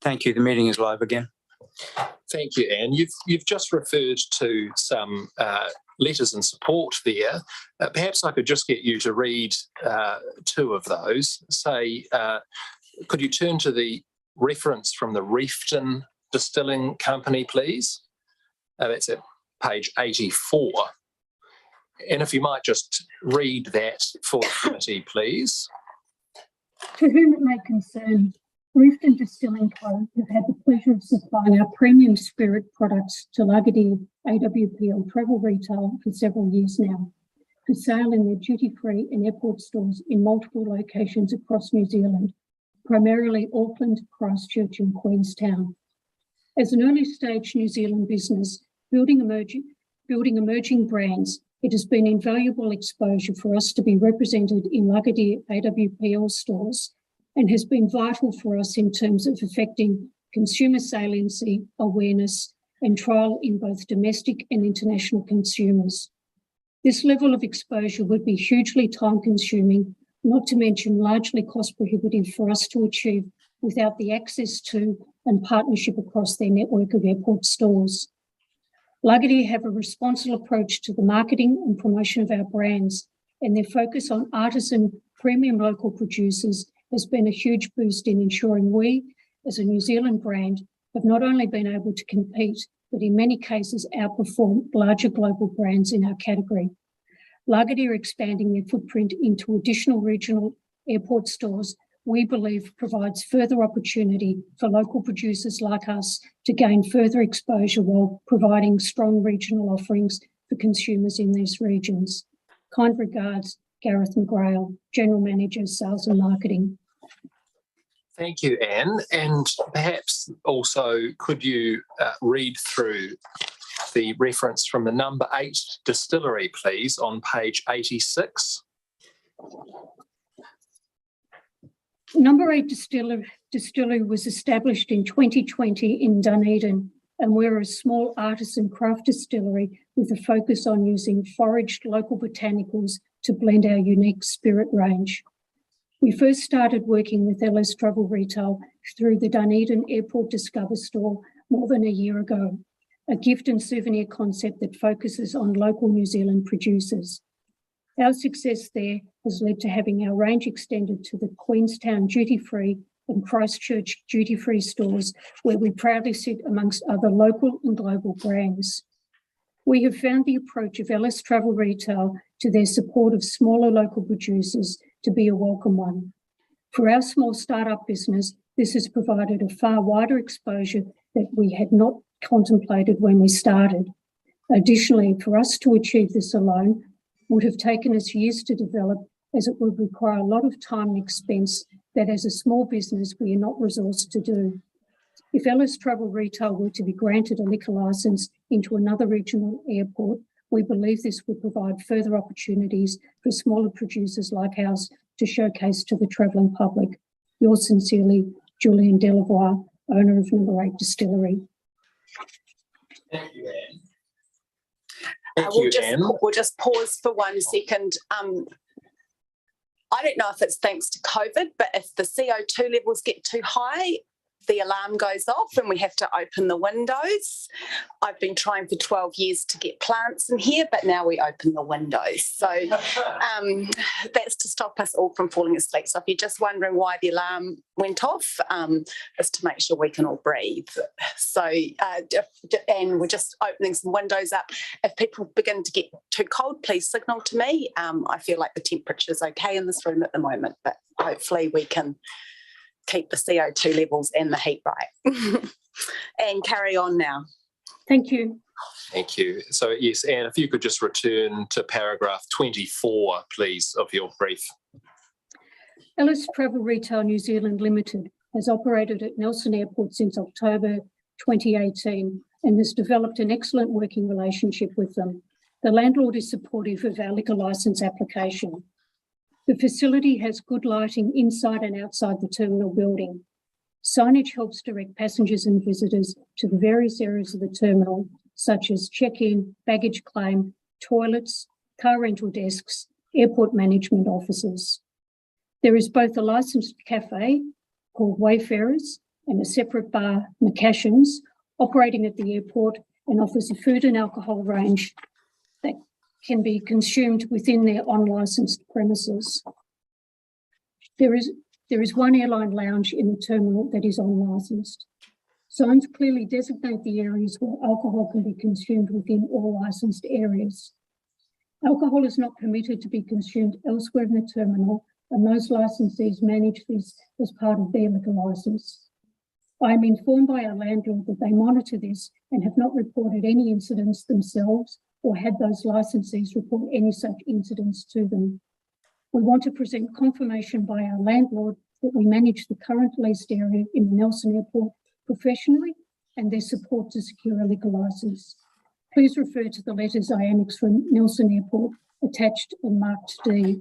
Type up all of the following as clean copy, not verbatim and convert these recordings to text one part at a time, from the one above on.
Thank you. The meeting is live again. Thank you, Anne. You've just referred to some letters in support there. Perhaps I could just get you to read two of those. Could you turn to the reference from the Reefton Distilling Company, please? That's at page 84. And if you might just read that for the committee, please. To whom it may concern, Reefton Distilling Co. have had the pleasure of supplying our premium spirit products to Lagardère AWPL Travel Retail for several years now, for sale in their duty-free and airport stores in multiple locations across New Zealand, primarily Auckland, Christchurch and Queenstown. As an early-stage New Zealand business building emerging brands, it has been invaluable exposure for us to be represented in Lagardère AWPL stores, and has been vital for us in terms of affecting consumer saliency, awareness and trial in both domestic and international consumers. This level of exposure would be hugely time-consuming, not to mention largely cost-prohibitive for us to achieve without the access to and partnership across their network of airport stores. Lagardère have a responsible approach to the marketing and promotion of our brands, and their focus on artisan premium local producers has been a huge boost in ensuring we, as a New Zealand brand, have not only been able to compete, but in many cases outperform larger global brands in our category. Lagardère expanding their footprint into additional regional airport stores, we believe provides further opportunity for local producers like us to gain further exposure while providing strong regional offerings for consumers in these regions. Kind regards, Gareth McGrail, General Manager, Sales and Marketing. Thank you, Anne. And perhaps also could you read through the reference from the number 8 distillery, please, on page 86? Number 8 distillery was established in 2020 in Dunedin, and we're a small artisan craft distillery with a focus on using foraged local botanicals to blend our unique spirit range. We first started working with LS Travel Retail through the Dunedin Airport Discover store more than a year ago, a gift and souvenir concept that focuses on local New Zealand producers. Our success there has led to having our range extended to the Queenstown duty-free and Christchurch duty-free stores, where we proudly sit amongst other local and global brands. We have found the approach of LS Travel Retail to their support of smaller local producers to be a welcome one. For our small startup business, this has provided a far wider exposure that we had not contemplated when we started. Additionally, for us to achieve this alone would have taken us years to develop, as it would require a lot of time and expense that as a small business we are not resourced to do. If LS Travel Retail were to be granted a liquor licence into another regional airport, we believe this would provide further opportunities for smaller producers like ours to showcase to the travelling public. Yours sincerely, Julian Delavoye, owner of Number 8 Distillery. Thank you, Anne. We'll just pause for 1 second. I don't know if it's thanks to COVID, but if the CO2 levels get too high, the alarm goes off and we have to open the windows. I've been trying for 12 years to get plants in here, but now we open the windows. So that's to stop us all from falling asleep. So if you're just wondering why the alarm went off, it's to make sure we can all breathe. So, and we're just opening some windows up. If people begin to get too cold, please signal to me. I feel like the temperature's okay in this room at the moment, but hopefully we can keep the CO2 levels and the heat right. And carry on now. Thank you. Thank you. So yes, Anne, if you could just return to paragraph 24, please, of your brief. LS Travel Retail New Zealand Limited has operated at Nelson Airport since October 2018 and has developed an excellent working relationship with them. The landlord is supportive of our liquor licence application. The facility has good lighting inside and outside the terminal building. Signage helps direct passengers and visitors to the various areas of the terminal, such as check-in, baggage claim, toilets, car rental desks, airport management offices. There is both a licensed cafe called Wayfarers and a separate bar, McCashin's, operating at the airport and offers a food and alcohol range that can be consumed within their unlicensed premises. There is one airline lounge in the terminal that is unlicensed. Signs clearly designate the areas where alcohol can be consumed within all licensed areas. Alcohol is not permitted to be consumed elsewhere in the terminal, and those licensees manage this as part of their liquor licence. I am informed by our landlord that they monitor this and have not reported any incidents themselves or had those licensees report any such incidents to them. We want to present confirmation by our landlord that we manage the current leased area in the Nelson Airport professionally and their support to secure a liquor licence. Please refer to the letters I annex from Nelson Airport attached and marked D.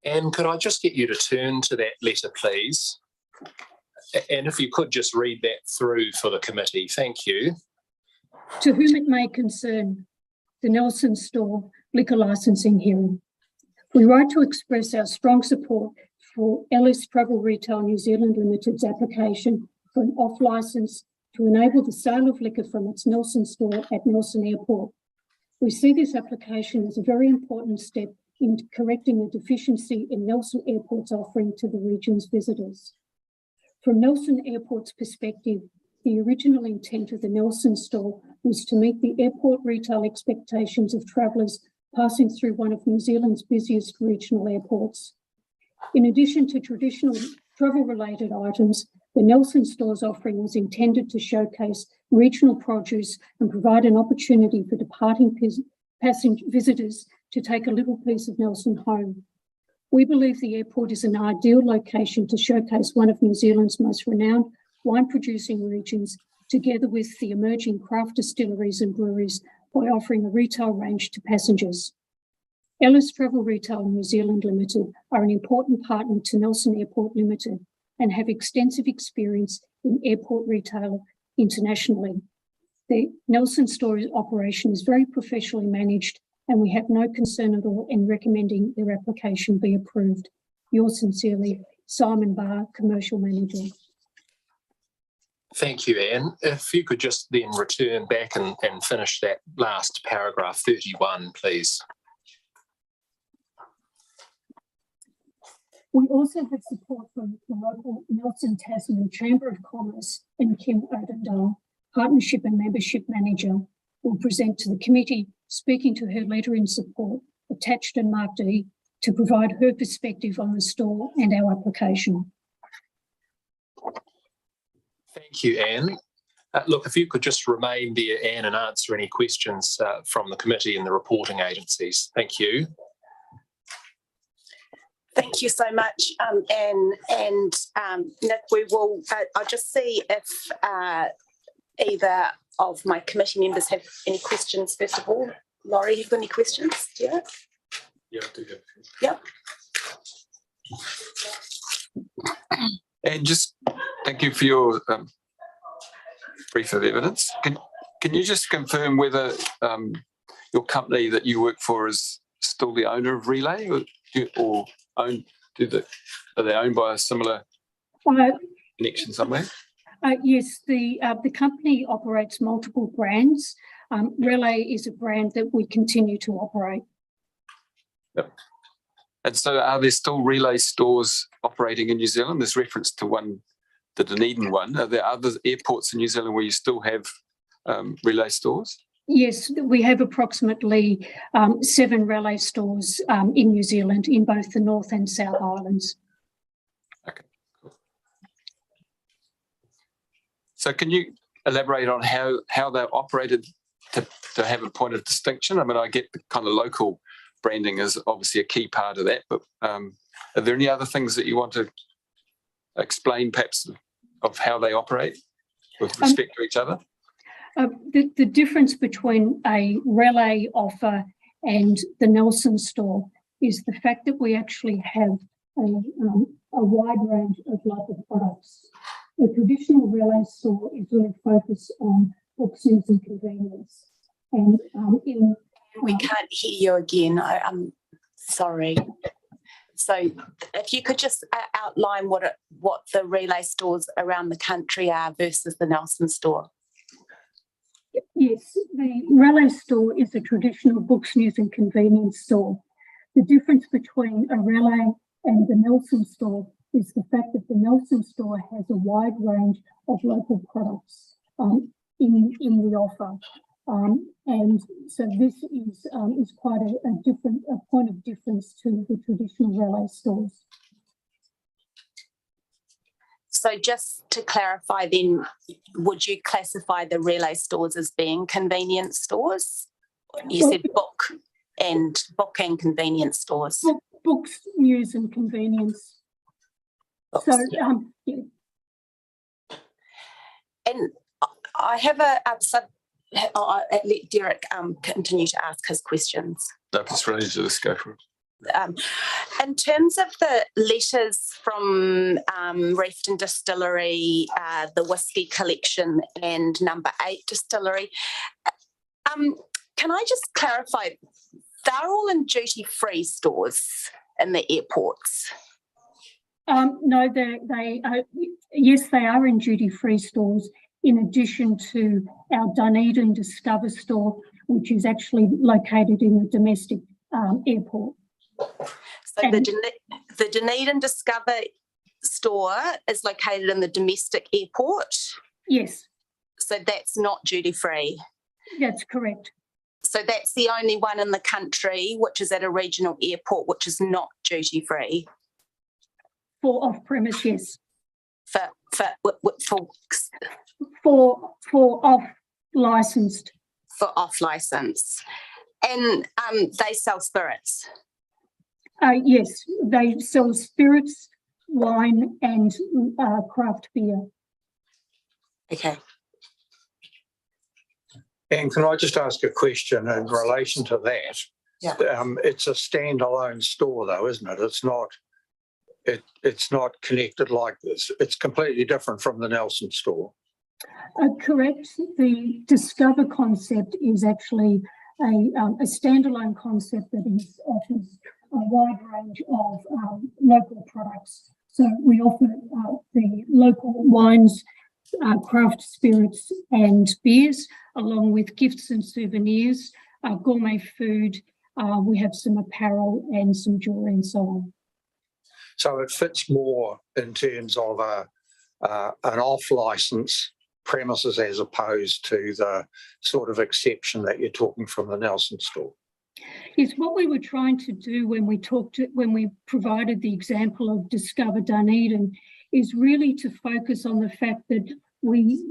Anne, could I just get you to turn to that letter, please? And if you could just read that through for the committee. Thank you. To whom it may concern, the Nelson Store liquor licensing hearing. We write to express our strong support for Ellis Travel Retail New Zealand Limited's application for an off-licence to enable the sale of liquor from its Nelson store at Nelson Airport. We see this application as a very important step in correcting a deficiency in Nelson Airport's offering to the region's visitors. From Nelson Airport's perspective, the original intent of the Nelson store was to meet the airport retail expectations of travellers passing through one of New Zealand's busiest regional airports. In addition to traditional travel-related items, the Nelson store's offering was intended to showcase regional produce and provide an opportunity for departing visitors to take a little piece of Nelson home. We believe the airport is an ideal location to showcase one of New Zealand's most renowned wine-producing regions, together with the emerging craft distilleries and breweries, by offering a retail range to passengers. Ellis Travel Retail New Zealand Limited are an important partner to Nelson Airport Limited and have extensive experience in airport retail internationally. The Nelson store operation is very professionally managed, and we have no concern at all in recommending their application be approved. Yours sincerely, Simon Barr, Commercial Manager. Thank you, Anne. If you could just then return back and finish that last paragraph 31, please. We also have support from the local Nelson Tasman Chamber of Commerce and Kim Odendale, Partnership and Membership Manager, will present to the committee, speaking to her letter in support, attached and marked E, to provide her perspective on the store and our application. Thank you, Anne. Look, if you could just remain there, Anne, and answer any questions from the committee and the reporting agencies. Thank you. Thank you so much, Anne and Nick. We will, I'll just see if either of my committee members have any questions. First of all, Laurie, have you got any questions? Yeah, I do have. Yep. And just thank you for your brief of evidence. Can you just confirm whether your company that you work for is still the owner of Relay, or are they owned by a similar connection somewhere? Yes, the company operates multiple brands. Relay is a brand that we continue to operate. Yep. And so are there still Relay stores operating in New Zealand? There's reference to one, the Dunedin one. Are there other airports in New Zealand where you still have Relay stores? Yes, we have approximately 7 Relay stores in New Zealand in both the North and South Islands. Okay, cool. So can you elaborate on how they're operated to have a point of distinction? I mean, I get the kind of local branding is obviously a key part of that, but are there any other things that you want to explain perhaps of how they operate with respect to each other? The difference between a Relay offer and the Nelson store is the fact that we actually have a wide range of local products. The traditional Relay store is really focused on bookings and convenience. And in We can't hear you again. I'm sorry. So if you could just outline what the relay stores around the country are versus the Nelson store. Yes, the relay store is a traditional books, news and convenience store. The difference between a relay and the Nelson store is the fact that the Nelson store has a wide range of local products in the offer. And so this is quite a point of difference to the traditional relay stores. So just to clarify then, would you classify the relay stores as being convenience stores? You said book and convenience stores. Books, news and convenience. Books, So, yeah. yeah. And I have I'll let Derek continue to ask his questions. No, if it's related to this, go for it. In terms of the letters from Reefton Distillery, the Whiskey Collection and Number 8 Distillery, can I just clarify, they're all in duty-free stores in the airports? No, yes, they are in duty-free stores, in addition to our Dunedin Discover store, which is actually located in the domestic airport. So the Dunedin Discover store is located in the domestic airport? Yes. So that's not duty-free? That's correct. So that's the only one in the country which is at a regional airport which is not duty-free? For off-premise, yes. For off-licensed. For off-licence. And they sell spirits? Yes, they sell spirits, wine and craft beer. Okay. And can I just ask a question in relation to that? Yeah. It's a standalone store though, isn't it? It's not connected like this. It's completely different from the Nelson store. Correct. The Discover concept is actually a standalone concept that offers a wide range of local products. So we offer the local wines, craft spirits and beers, along with gifts and souvenirs, gourmet food. We have some apparel and some jewellery and so on. So it fits more in terms of an off-licence premises as opposed to the sort of exception that you're talking from the Nelson store. Yes, what we were trying to do when we provided the example of Discover Dunedin is really to focus on the fact that we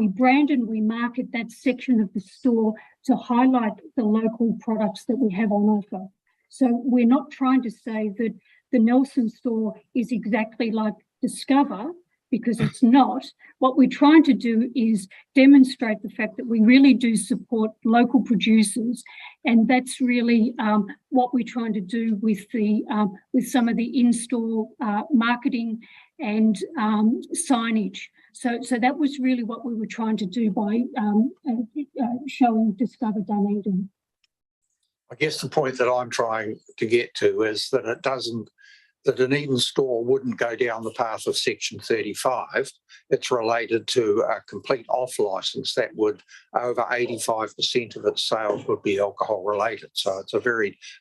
brand and we market that section of the store to highlight the local products that we have on offer. So we're not trying to say that the Nelson store is exactly like Discover, because it's not. What we're trying to do is demonstrate the fact that we really do support local producers, and that's really what we're trying to do with some of the in-store marketing and signage. So that was really what we were trying to do by showing Discover Dunedin. I guess the point that I'm trying to get to is that the Dunedin store wouldn't go down the path of Section 35. It's related to a complete off-licence that would, over 85% of its sales would be alcohol related. So it's a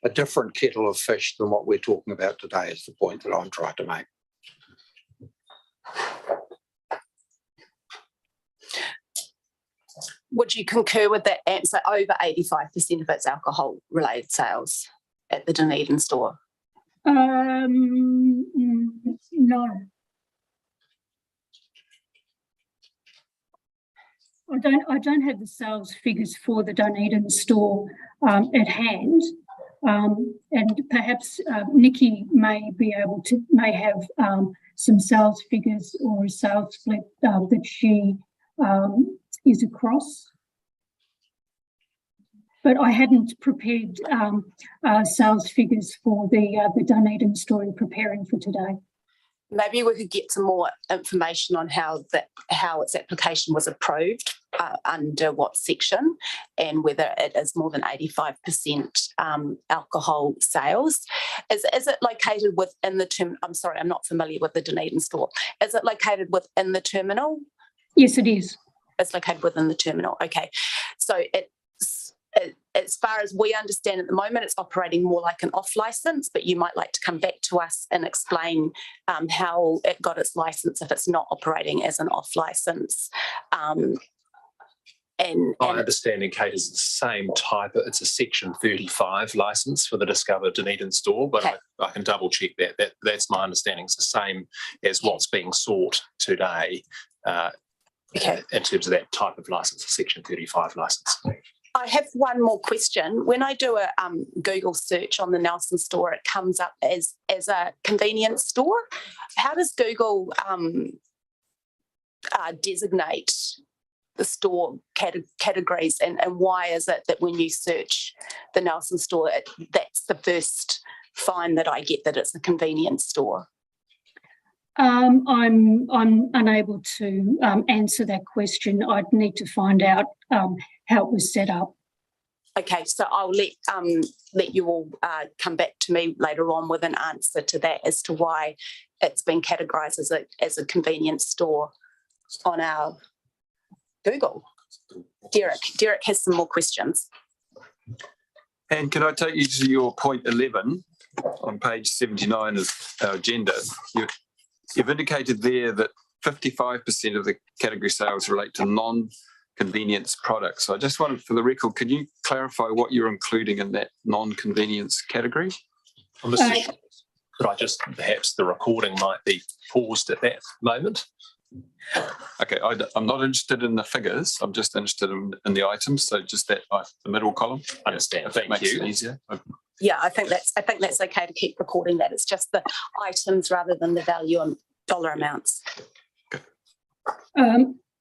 different kettle of fish than what we're talking about today, is the point that I'm trying to make. Would you concur with that answer? Over 85% of its alcohol related sales at the Dunedin store? No. I don't have the sales figures for the Dunedin store at hand, and perhaps Nikki may have some sales figures or a sales split that she is across. But I hadn't prepared sales figures for the Dunedin store in preparing for today. maybe we could get some more information on how its application was approved under what section, and whether it is more than 85% alcohol sales. Is it located within the term? I'm sorry, I'm not familiar with the Dunedin store. Is it located within the terminal? Yes, it is. It's located within the terminal. Okay, so as far as we understand at the moment, it's operating more like an off license, but you might like to come back to us and explain how it got its license if it's not operating as an off license. My understanding, Kate, is the same type. It's a Section 35 license for the Discover Dunedin store, but okay. I can double check that. That's my understanding. It's the same as what's being sought today Okay. in terms of that type of license, a Section 35 license. I have one more question. When I do a Google search on the Nelson store, it comes up as a convenience store. How does Google designate the store categories, and why is it that when you search the Nelson store, that's the first find that I get, that it's a convenience store? I'm unable to answer that question. I'd need to find out how it was set up. Okay, so I'll let you all come back to me later on with an answer to that as to why it's been categorised as a convenience store on our Google. Derek has some more questions. And can I take you to your point 11 on page 79 of our agenda? You've indicated there that 55% of the category sales relate to non-convenience products. So I just wanted, for the record, can you clarify what you're including in that non-convenience category? Could I just, perhaps the recording might be paused at that moment? Okay, I'm not interested in the figures. I'm just interested in the items. So just that the middle column. Understand. If that makes it Thank you. easier. Yeah, I think that's okay to keep recording that. It's just the items rather than the value and dollar amounts.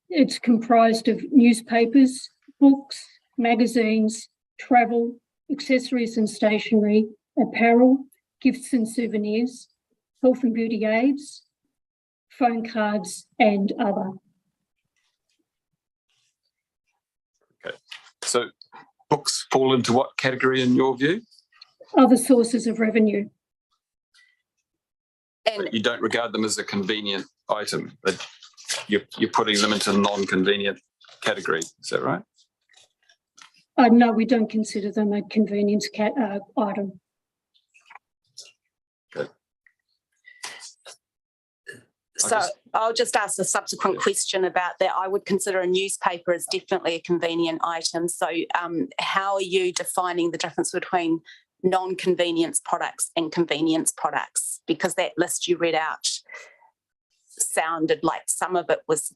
It's comprised of newspapers, books, magazines, travel, accessories and stationery, apparel, gifts and souvenirs, health and beauty aids, phone cards and other. Okay, so books fall into what category in your view? Other sources of revenue. And You don't regard them as a convenient item, but you're putting them into non-convenient category. Is that right? No, we don't consider them a convenience item. Okay. so I'll just ask a subsequent question about that. I would consider a newspaper as definitely a convenient item. So how are you defining the difference between non-convenience products and convenience products? Because that list you read out sounded like some of it was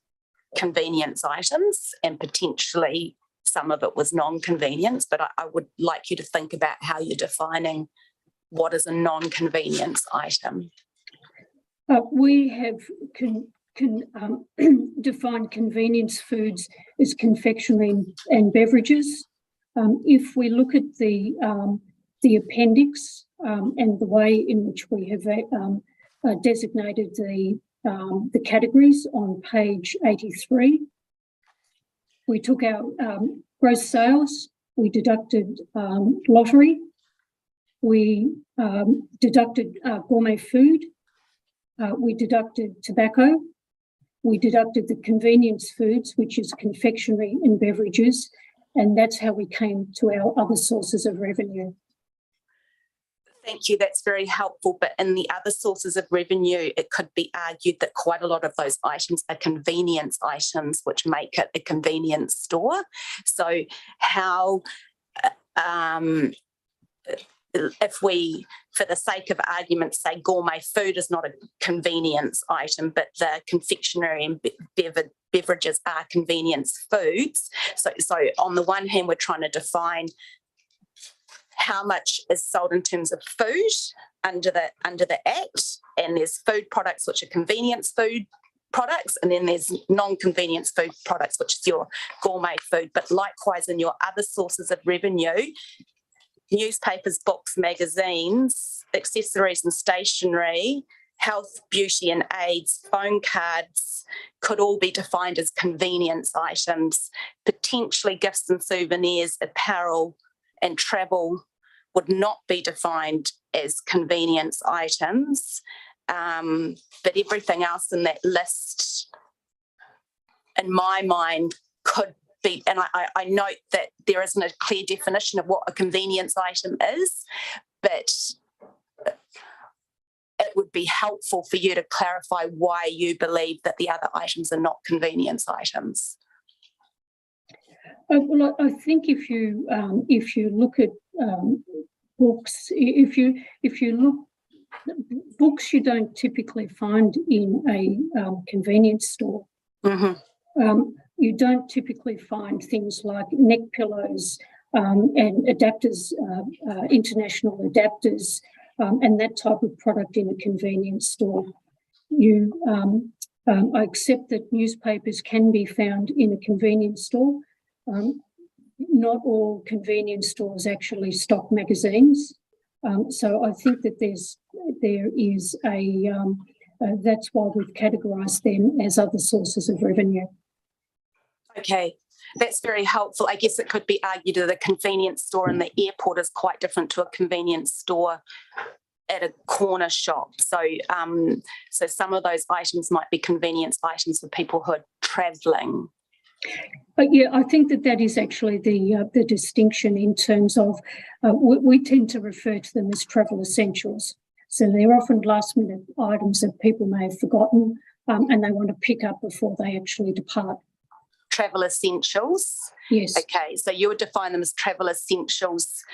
convenience items and potentially some of it was non-convenience, but I would like you to think about how you're defining what is a non-convenience item. We have defined convenience foods as confectionery and beverages. If we look at the appendix and the way in which we have designated the categories on page 83, we took our gross sales, we deducted lottery, we deducted gourmet food, we deducted tobacco, we deducted the convenience foods, which is confectionery and beverages, and that's how we came to our other sources of revenue. Thank you, that's very helpful. But in the other sources of revenue, it could be argued that quite a lot of those items are convenience items, which make it a convenience store. So how, if we, for the sake of argument, say gourmet food is not a convenience item, but the confectionery and beverages are convenience foods. So on the one hand, we're trying to define how much is sold in terms of food under the Act, and there's food products which are convenience food products, and then there's non-convenience food products, which is your gourmet food. But likewise, in your other sources of revenue, newspapers, books, magazines, accessories and stationery, health, beauty and aids, phone cards could all be defined as convenience items. Potentially gifts and souvenirs, apparel and travel would not be defined as convenience items. But everything else in that list, in my mind, could be, and I note that there isn't a clear definition of what a convenience item is, but it would be helpful for you to clarify why you believe that the other items are not convenience items. Well, I think if you look at books, if you look, books you don't typically find in a convenience store. Mm-hmm. You don't typically find things like neck pillows and adapters, international adapters, and that type of product in a convenience store. I accept that newspapers can be found in a convenience store. Not all convenience stores actually stock magazines. So I think that there is a, that's why we've categorised them as other sources of revenue. Okay, that's very helpful. I guess it could be argued that a convenience store in the airport is quite different to a convenience store at a corner shop. So, so some of those items might be convenience items for people who are travelling. But yeah, I think that is actually the distinction in terms of we tend to refer to them as travel essentials. So they're often last minute items that people may have forgotten and they want to pick up before they actually depart. Travel essentials? Yes. Okay, so you would define them as travel essentials,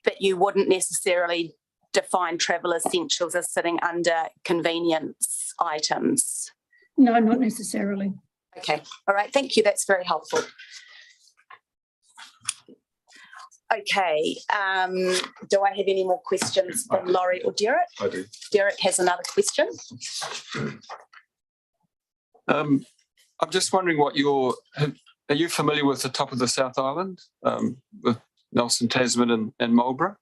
but you wouldn't necessarily define travel essentials as sitting under convenience items? No, not necessarily. Okay, all right, thank you. That's very helpful. Okay, do I have any more questions from Laurie or Derek? I do. Derek has another question. I'm just wondering what are you familiar with the top of the South Island, with Nelson, Tasman and Marlborough?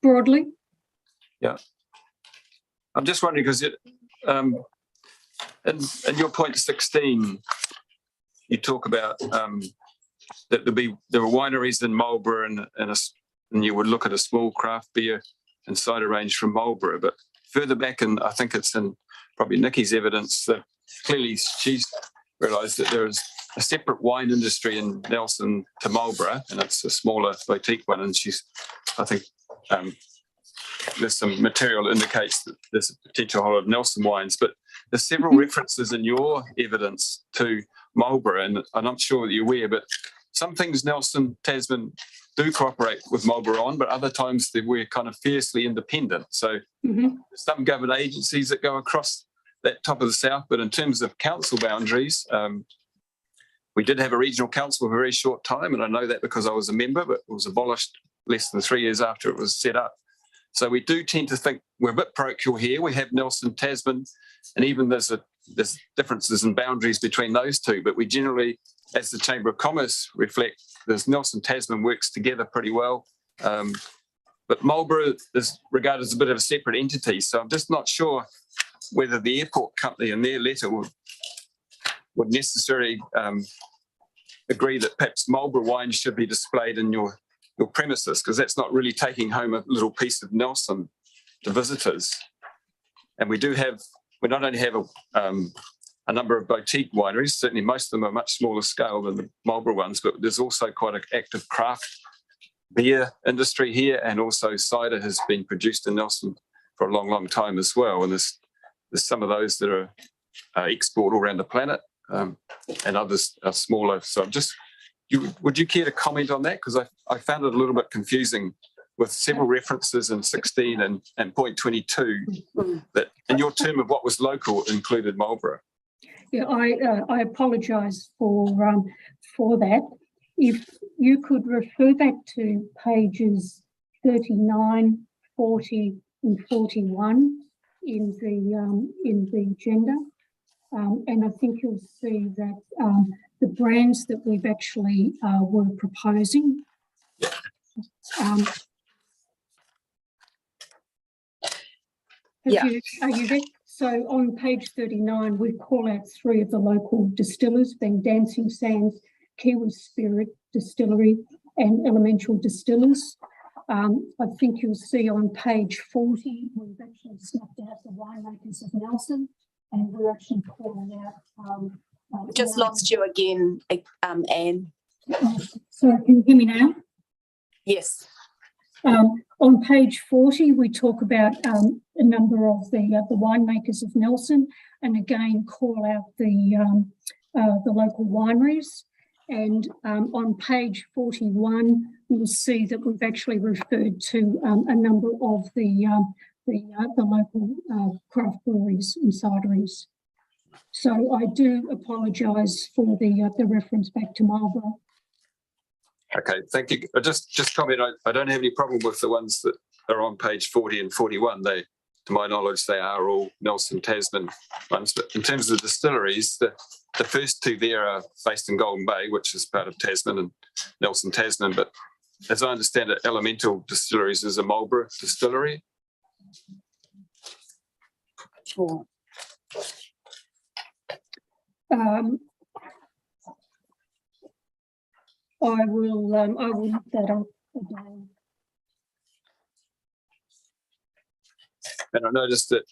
Broadly? Yeah. I'm just wondering because in your point 16, you talk about that there were wineries in Marlborough and you would look at a small craft beer and cider range from Marlborough. But further back, and I think it's in probably Nikki's evidence, that clearly she's realised that there is a separate wine industry in Nelson to Marlborough, and it's a smaller boutique one. And I think there's some material that indicates that there's a potential whole of Nelson wines, but there's several references in your evidence to Marlborough, and I'm not sure that you're aware, but some things Nelson, Tasman do cooperate with Marlborough on, but other times we're kind of fiercely independent. So some government agencies that go across that top of the south, but in terms of council boundaries, we did have a regional council for a very short time, and I know that because I was a member, but it was abolished less than 3 years after it was set up. So we do tend to think we're a bit parochial here. We have Nelson, Tasman, and even there's differences in boundaries between those two, but we generally, as the Chamber of Commerce reflect, there's Nelson, Tasman works together pretty well. But Marlborough is regarded as a bit of a separate entity. So I'm just not sure whether the airport company in their letter would necessarily agree that perhaps Marlborough wine should be displayed in your premises, because that's not really taking home a little piece of Nelson to visitors. And we not only have a number of boutique wineries, certainly most of them are much smaller scale than the Marlborough ones, but there's also quite an active craft beer industry here, and also cider has been produced in Nelson for a long, long time as well. And there's some of those that are export all around the planet, and others are smaller. So would you care to comment on that? Because I found it a little bit confusing with several references in 16 and point 22 that in your term of what was local included Marlborough. Yeah, I apologise for that. If you could refer back to pages 39, 40 and 41 in the agenda, and I think you'll see that the brands that we've actually were proposing. Yeah. Are you there? So on page 39, we call out 3 of the local distillers, being Dancing Sands, Kiwi Spirit Distillery and Elemental Distillers. I think you'll see on page 40, we've actually snuffed out the winemakers of Nelson, and we're actually calling out... Just lost you again, Anne. So can you hear me now? Yes. On page 40, we talk about a number of the winemakers of Nelson, and again call out the local wineries. And on page 41, you'll see that we've actually referred to a number of the local craft breweries and cideries. So I do apologise for the reference back to Marlborough. Okay, thank you. Just comment, I don't have any problem with the ones that are on page 40 and 41. They, to my knowledge, they are all Nelson Tasman ones. But in terms of the distilleries, the first 2 there are based in Golden Bay, which is part of Tasman and Nelson Tasman. But as I understand it, Elemental Distilleries is a Marlborough distillery. Sure. I will look that up again. And I noticed that,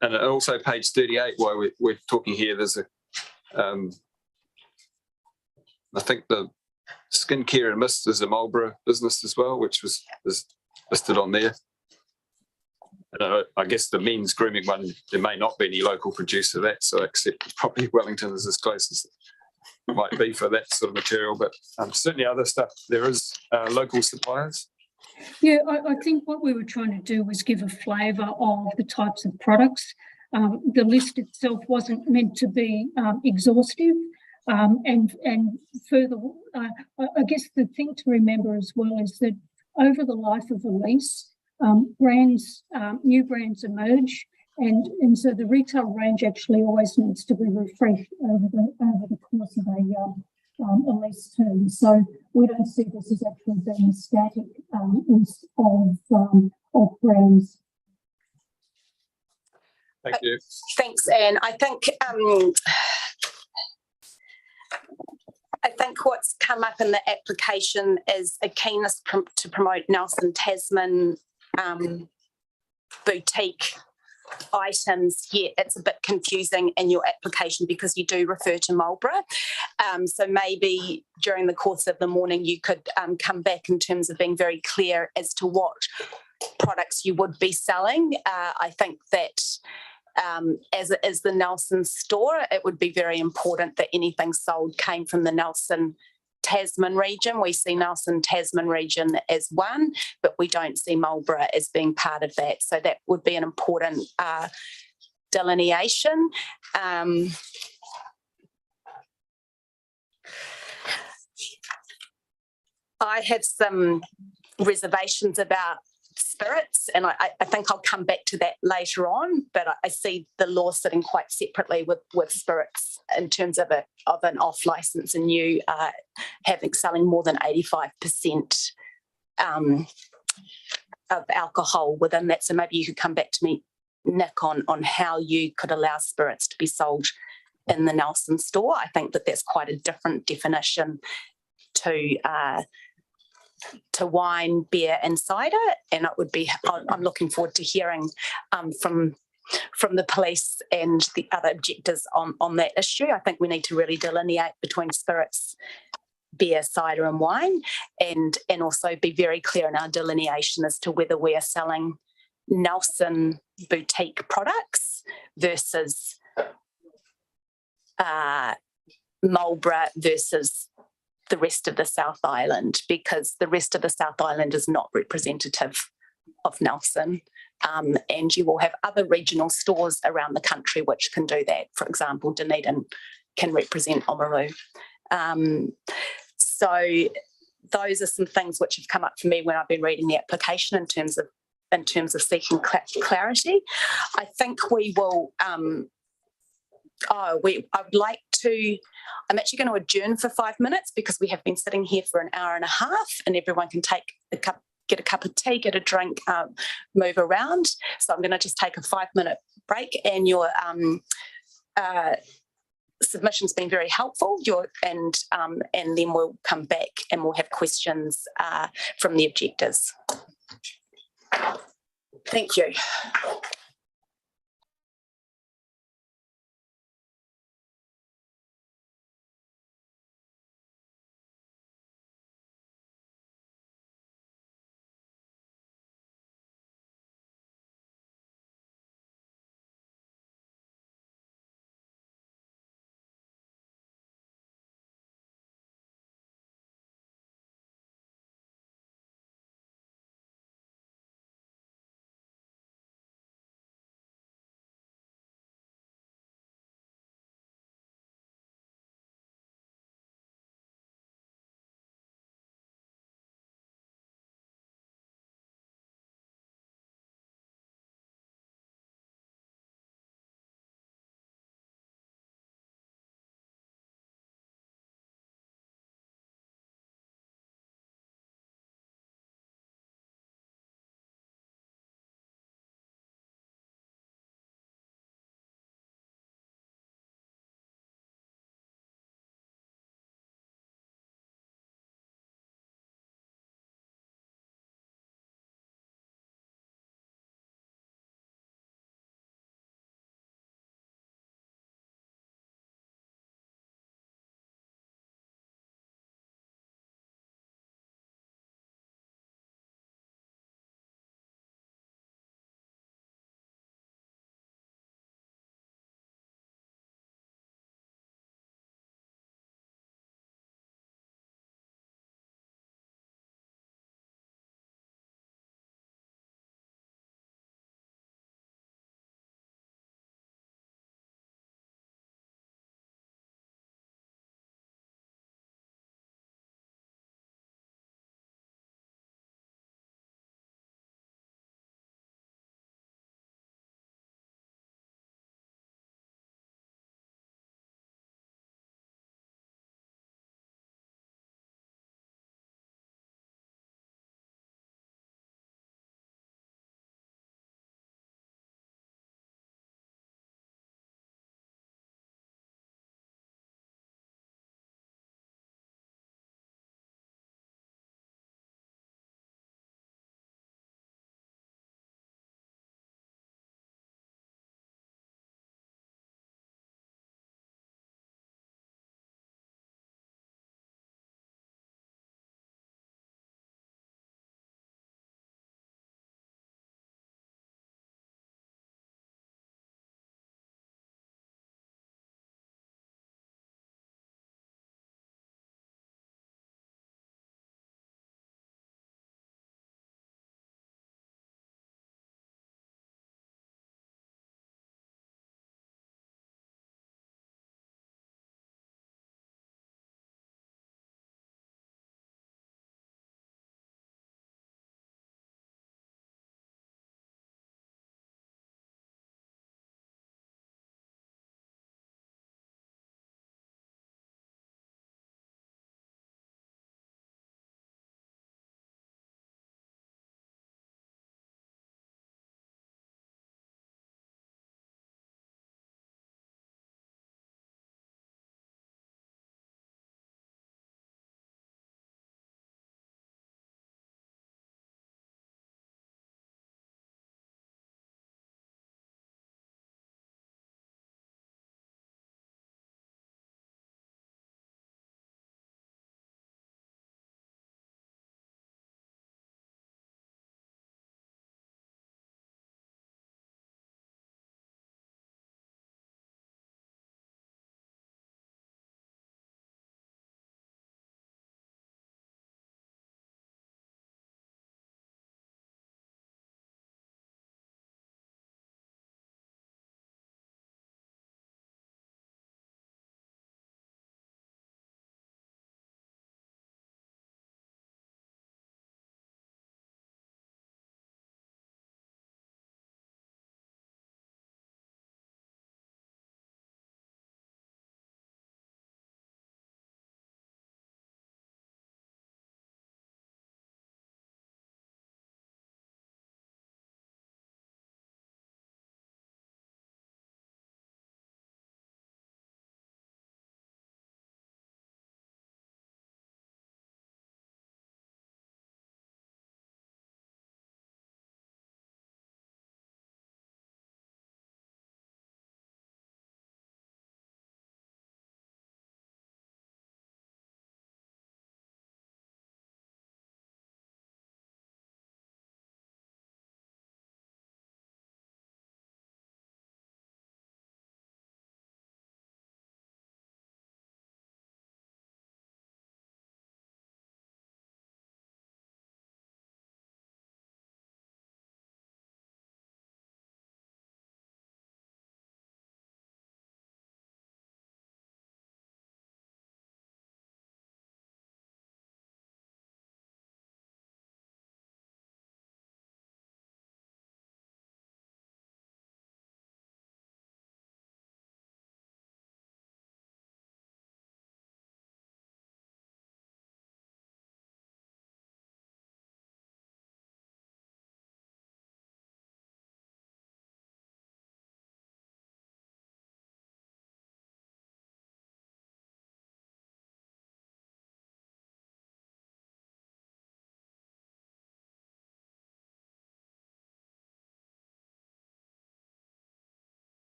and also page 38, while we're talking here, there's a, I think the skincare and mist is a Marlborough business as well, which is listed on there. And I guess the men's grooming one, there may not be any local producer of that, so I accept probably Wellington is as close as it might be for that sort of material, but certainly other stuff, there is local suppliers. Yeah, I think what we were trying to do was give a flavour of the types of products. The list itself wasn't meant to be exhaustive. And further, I guess the thing to remember as well is that over the life of a lease, new brands emerge, and so the retail range actually always needs to be refreshed over the course of a lease term. So we don't see this as actually being a static list of brands. Thank you. Thanks, Anne. I think what's come up in the application is a keenness to promote Nelson Tasman boutique items, yet it's a bit confusing in your application because you do refer to Marlborough. So maybe during the course of the morning you could come back in terms of being very clear as to what products you would be selling. I think that as it is the Nelson store, it would be very important that anything sold came from the Nelson Tasman region. We see Nelson Tasman region as one, but we don't see Marlborough as being part of that. So that would be an important delineation. I have some reservations about spirits, and I think I'll come back to that later on, but I see the law sitting quite separately with spirits in terms of an off license, and you selling more than 85% of alcohol within that. So maybe you could come back to me, Nick, on how you could allow spirits to be sold in the Nelson store. I think that that's quite a different definition to wine, beer and cider, and I'm looking forward to hearing from the police and the other objectors on that issue. I think we need to really delineate between spirits, beer, cider and wine, and also be very clear in our delineation as to whether we are selling Nelson boutique products versus Marlborough versus the rest of the South Island, because the rest of the South Island is not representative of Nelson. And you will have other regional stores around the country which can do that. For example, Dunedin can represent Oamaru. So those are some things which have come up for me when I've been reading the application in terms of seeking clarity. I think we will. I'm actually going to adjourn for 5 minutes because we have been sitting here for an hour and a half, and everyone can get get a cup of tea, get a drink, move around. So I'm going to just take a 5-minute break, and your submission's been very helpful. And then we'll come back and we'll have questions from the objectors. Thank you.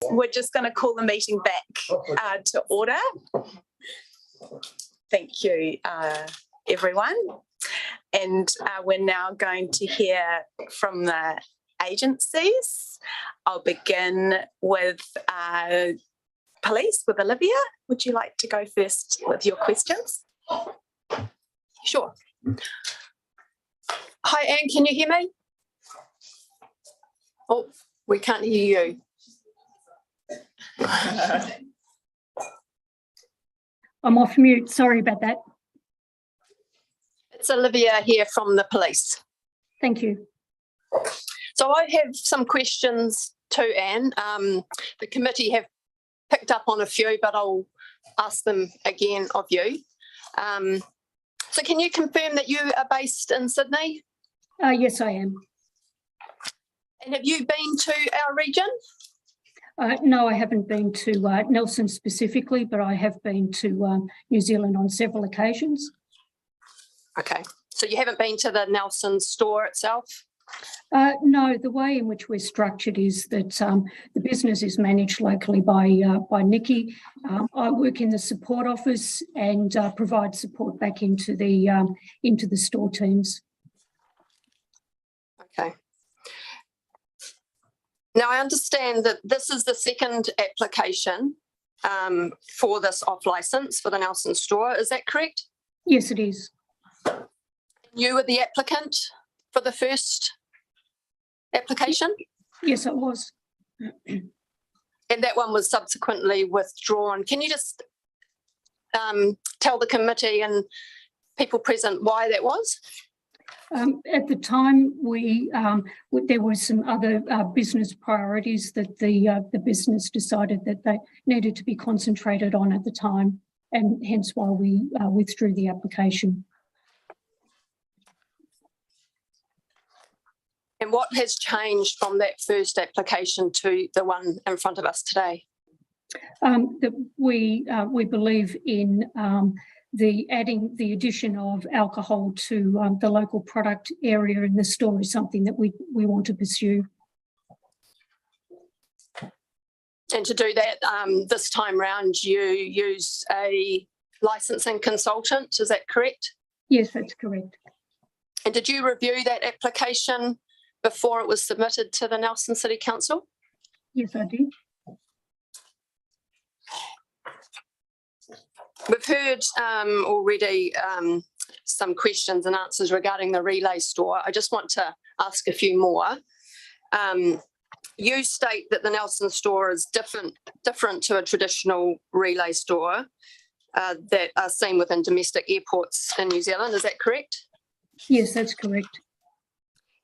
We're just going to call the meeting back to order. Thank you, everyone. And we're now going to hear from the agencies. I'll begin with police, with Olivia. Would you like to go first with your questions? Sure. Hi, Anne, can you hear me? Oh, we can't hear you. I'm off mute. Sorry about that. It's Olivia here from the police. Thank you. So I have some questions too, Anne. The committee have picked up on a few, but I'll ask them again of you. So can you confirm that you are based in Sydney? Yes, I am. And have you been to our region? No, I haven't been to Nelson specifically, but I have been to New Zealand on several occasions. Okay, so you haven't been to the Nelson store itself? No, the way in which we're structured is that the business is managed locally by Nikki. I work in the support office and provide support back into the store teams. Okay. Now, I understand that this is the second application for this off licence for the Nelson store. Is that correct? Yes, it is. You were the applicant for the first application? Yes, it was. And that one was subsequently withdrawn. Can you just tell the committee and people present why that was? At the time, there were some other business priorities that the business decided that they needed to be concentrated on at the time, and hence why we withdrew the application. And what has changed from that first application to the one in front of us today? That we believe in the addition of alcohol to the local product area in the store is something that we want to pursue. And to do that, this time round, you use a licensing consultant, is that correct? Yes, that's correct. And did you review that application before it was submitted to the Nelson City Council? Yes, I did. We've heard already some questions and answers regarding the relay store. I just want to ask a few more. You state that the Nelson store is different to a traditional relay store that are seen within domestic airports in New Zealand. Is that correct? Yes, that's correct.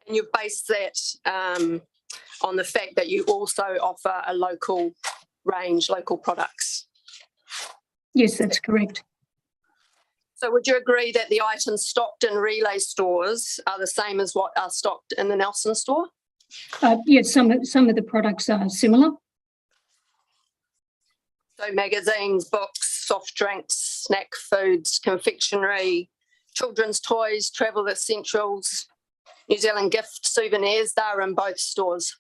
And you base that on the fact that you also offer a local range, local products. Yes, that's correct. So would you agree that the items stocked in relay stores are the same as what are stocked in the Nelson store? Yes, some of the products are similar. So magazines, books, soft drinks, snack foods, confectionery, children's toys, travel essentials, New Zealand gift souvenirs, they're in both stores.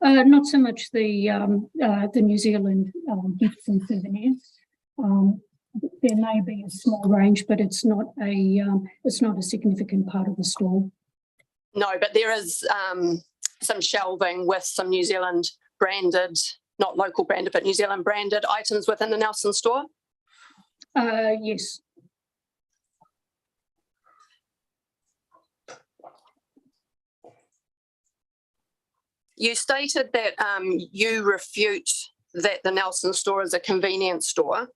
Not so much the New Zealand gifts and souvenirs. There may be a small range, but it's not a significant part of the store. No, but there is some shelving with some New Zealand branded, not local branded, but New Zealand branded items within the Nelson store? Yes. You stated that you refute that the Nelson store is a convenience store,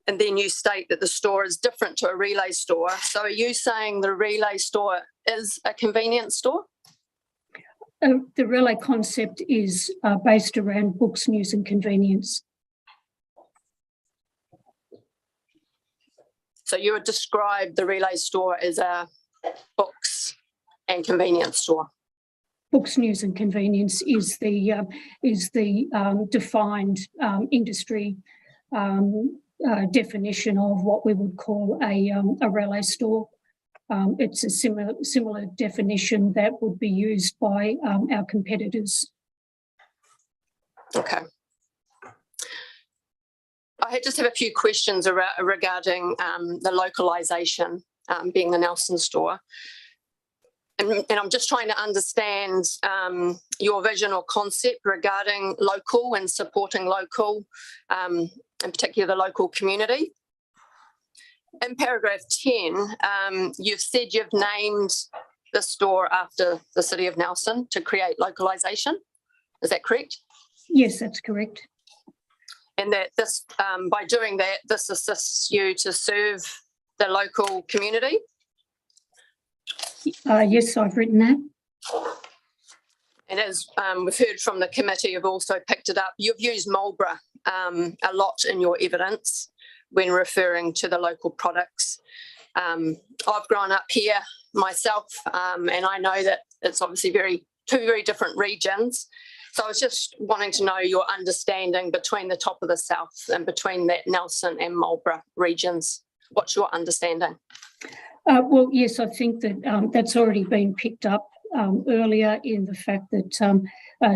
and then you state that the store is different to a relay store. So are you saying the relay store is a convenience store? The relay concept is based around books, news and convenience. So you would describe the relay store as a books and convenience store? Books, news and convenience is the defined industry definition of what we would call a relay store. It's a similar definition that would be used by our competitors. Okay. I just have a few questions regarding the localization being the Nelson store. And I'm just trying to understand your vision or concept regarding local and supporting local, in particular the local community. In paragraph 10, you've said you've named the store after the city of Nelson to create localization. Is that correct? Yes, that's correct. And that this, by doing that, this assists you to serve the local community? Yes, I've written that. And as we've heard from the committee, you've also picked it up. You've used Marlborough a lot in your evidence when referring to the local products. I've grown up here myself, and I know that it's obviously two very different regions. So I was just wanting to know your understanding between the top of the south and between that Nelson and Marlborough regions. What's your understanding? Well, yes, I think that that's already been picked up earlier in the fact that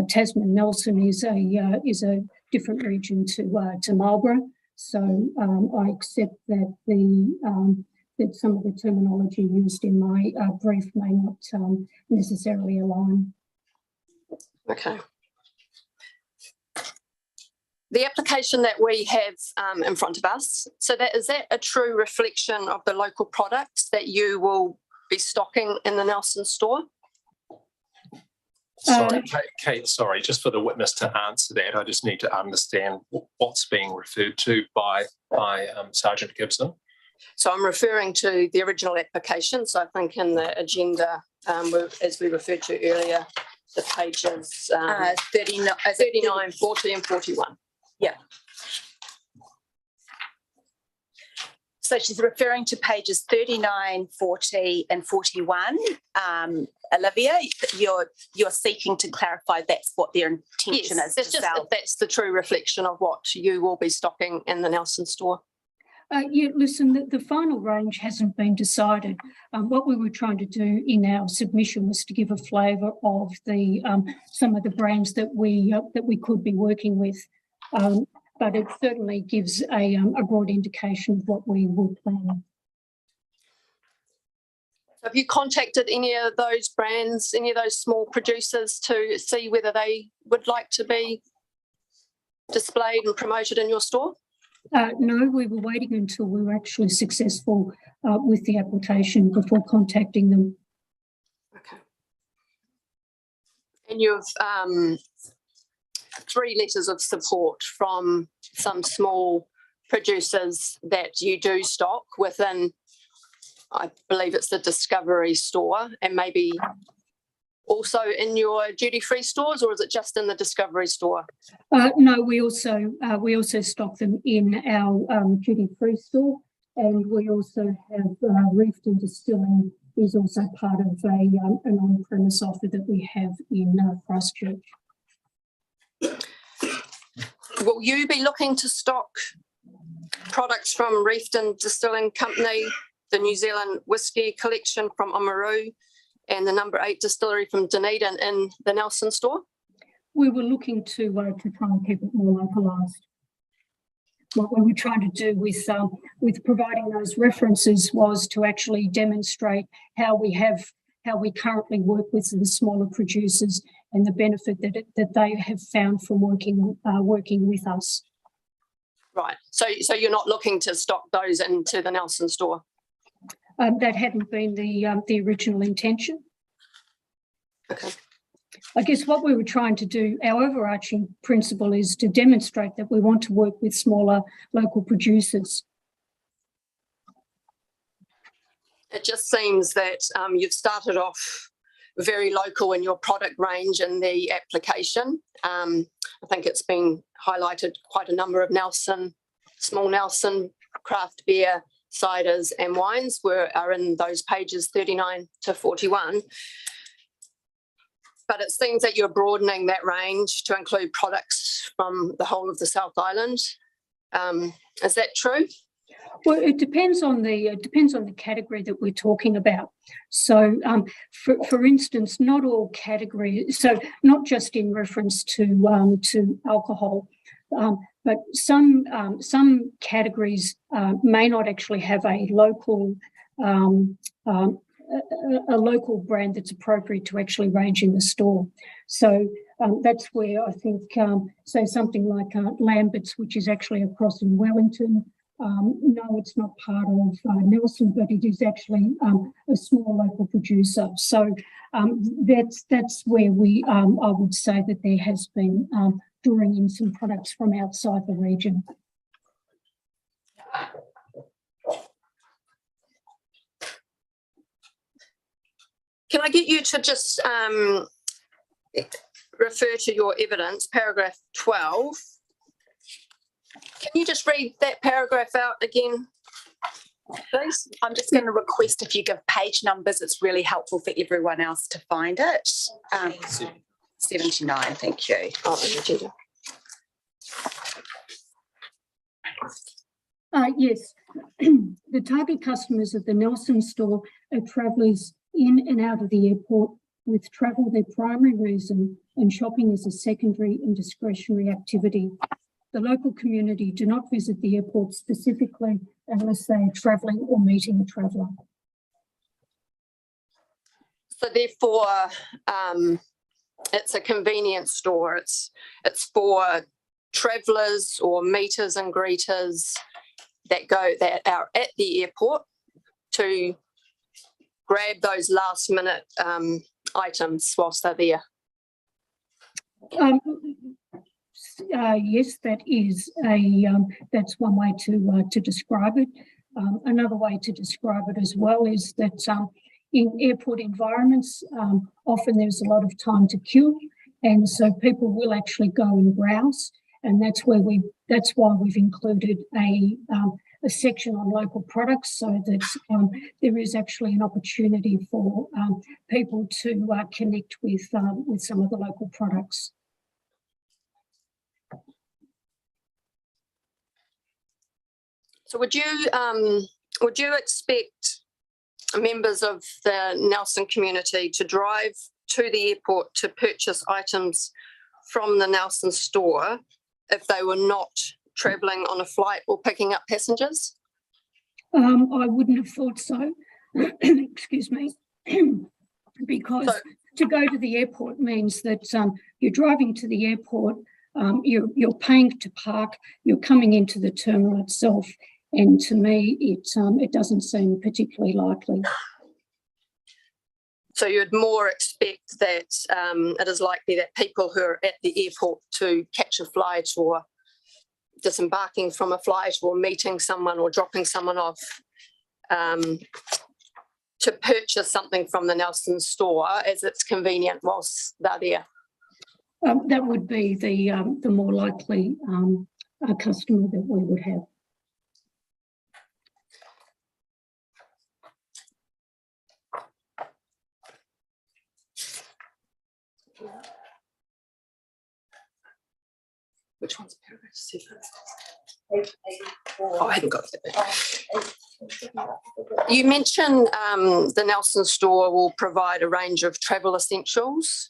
Tasman Nelson is a different region to Marlborough. So I accept that that some of the terminology used in my brief may not necessarily align. Okay. The application that we have in front of us, so is that a true reflection of the local products that you will be stocking in the Nelson store? Sorry, Kate, sorry, just for the witness to answer that, I just need to understand what's being referred to by Sergeant Gibson. So I'm referring to the original application. So I think in the agenda, as we referred to earlier, the pages 39, 40 and 41. Yeah. So she's referring to pages 39, 40 and 41. Olivia, you're seeking to clarify that's what their intention is. It's just if that's the true reflection of what you will be stocking in the Nelson store. Yeah, listen, the final range hasn't been decided. What we were trying to do in our submission was to give a flavour of the some of the brands that we could be working with. But it certainly gives a broad indication of what we would plan. Have you contacted any of those brands, any of those small producers to see whether they would like to be displayed and promoted in your store? No, we were waiting until we were actually successful with the application before contacting them. Okay. And you've 3 letters of support from some small producers that you do stock within, I believe it's the Discovery store, and maybe also in your duty-free stores, or is it just in the Discovery store? No, we also stock them in our duty-free store, and we also have Reefton Distilling is also part of an on-premise offer that we have in Christchurch. Will you be looking to stock products from Reefton Distilling Company, the New Zealand Whisky Collection from Oamaru, and the No. 8 Distillery from Dunedin in the Nelson store? We were looking to try and keep it more localised. What we were trying to do with providing those references was to actually demonstrate how we currently work with the smaller producers and the benefit that they have found from working with us. Right. So you're not looking to stock those into the Nelson store? That hadn't been the original intention. Okay. I guess what we were trying to do, our overarching principle is to demonstrate that we want to work with smaller local producers. It just seems that you've started off very local in your product range in the application. I think it's been highlighted quite a number of small Nelson craft beer, ciders and wines are in those pages 39 to 41. But it seems that you're broadening that range to include products from the whole of the South Island. Is that true? Well, it depends on the category that we're talking about. So, for instance, not all categories. So, not just in reference to alcohol, but some categories may not actually have a local brand that's appropriate to actually range in the store. So that's where I think, say something like Lambert's, which is actually across in Wellington. No, it's not part of Nelson, but it is actually a small local producer. So that's where I would say that there has been drawing in some products from outside the region. Can I get you to just refer to your evidence, paragraph 12? Can you just read that paragraph out again, please? I'm just going to request if you give page numbers, it's really helpful for everyone else to find it. 79, thank you. Yes, the target customers of the Nelson store are travellers in and out of the airport, with travel their primary reason and shopping as a secondary and discretionary activity. The local community do not visit the airport specifically unless they are travelling or meeting a traveller. So therefore, it's a convenience store. It's for travellers or meeters and greeters that are at the airport to grab those last minute items whilst they're there. Yes, that's one way to describe it. Another way to describe it as well is that in airport environments, often there's a lot of time to queue, and so people will actually go and browse, and that's why we've included a section on local products, so that there is actually an opportunity for people to connect with some of the local products. So would you expect members of the Nelson community to drive to the airport to purchase items from the Nelson store if they were not travelling on a flight or picking up passengers? I wouldn't have thought so. Excuse me. Because to go to the airport means that you're driving to the airport, you're paying to park, you're coming into the terminal itself, and to me, it doesn't seem particularly likely. So you'd more expect that it is likely that people who are at the airport to catch a flight or disembarking from a flight or meeting someone or dropping someone off to purchase something from the Nelson store as it's convenient whilst they're there. That would be the more likely customer that we would have. Which one's paragraph 7? Oh, I haven't got that. You mentioned the Nelson store will provide a range of travel essentials.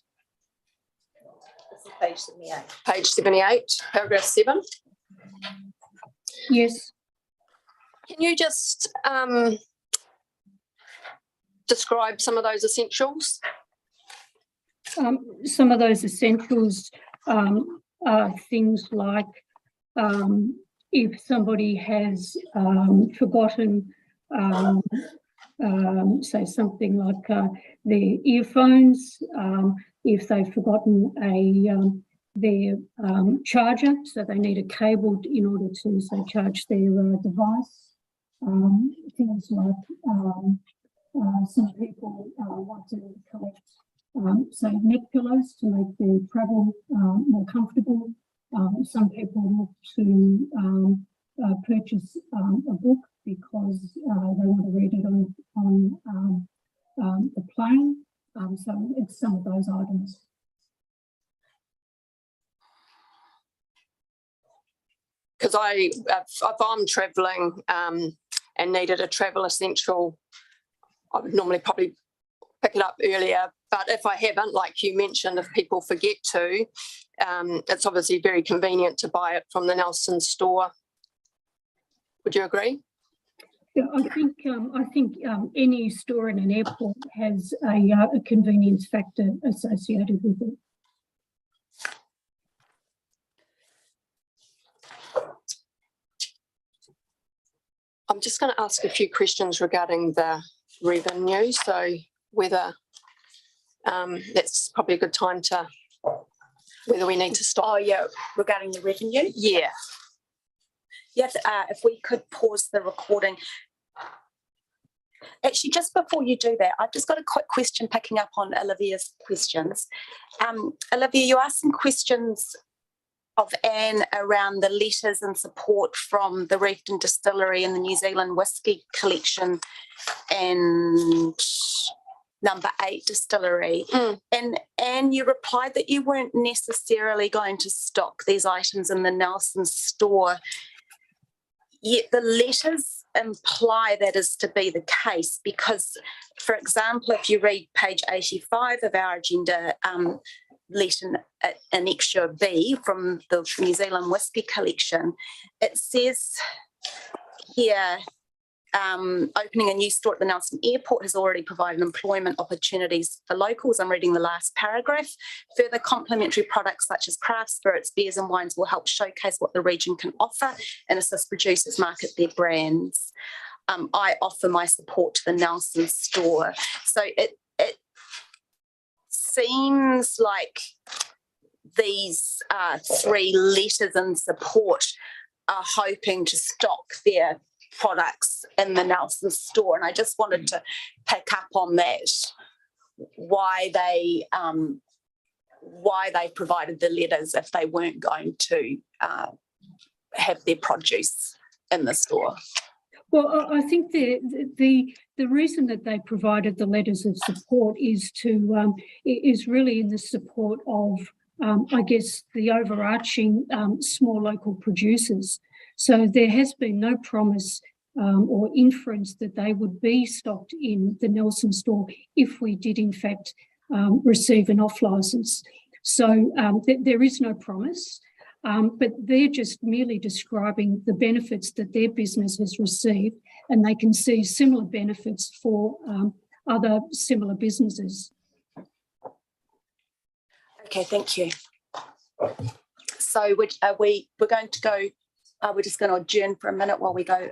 This is page 78. Page 78, paragraph 7. Yes. Can you just describe some of those essentials? Some of those essentials are things like if somebody has forgotten, say something like their earphones, if they've forgotten their charger, so they need a cable in order to, say, charge their device. Things like some people want to collect say neck pillows to make their travel more comfortable. Some people look to purchase a book because they want to read it on the plane. So it's some of those items. because if I'm travelling and needed a travel essential, I would normally probably pick it up earlier. But if I haven't, like you mentioned, if people forget to, it's obviously very convenient to buy it from the Nelson store. Would you agree? Yeah, I think any store in an airport has a convenience factor associated with it. I'm just going to ask a few questions regarding the revenue. So whether that's probably a good time to, whether we need to stop. Oh, yeah, regarding the revenue. Yeah. Yes, if we could pause the recording. Actually, just before you do that, I've just got a quick question picking up on Olivia's questions. Olivia, you asked some questions of Anne around the letters and support from the Reefton Distillery and the New Zealand Whisky Collection and number 8 distillery. And you replied that you weren't necessarily going to stock these items in the Nelson store, yet the letters imply that is to be the case because, for example, if you read page 85 of our agenda, letter annexure B from the New Zealand Whisky Collection, it says here, opening a new store at the Nelson Airport has already provided employment opportunities for locals. I'm reading the last paragraph. Further complementary products such as craft spirits, beers and wines will help showcase what the region can offer and assist producers market their brands. I offer my support to the Nelson store. So it seems like these 3 letters in support are hoping to stock their products in the Nelson store, and I just wanted to pick up on that, why they provided the letters if they weren't going to have their produce in the store. Well, I think the reason that they provided the letters of support is really in the support of, I guess, the overarching small local producers. So there has been no promise or inference that they would be stocked in the Nelson store if we did in fact receive an off licence. So there is no promise. But they're just merely describing the benefits that their business has received, and they can see similar benefits for other similar businesses. Okay, thank you. So we're going to go, we're just going to adjourn for a minute while we go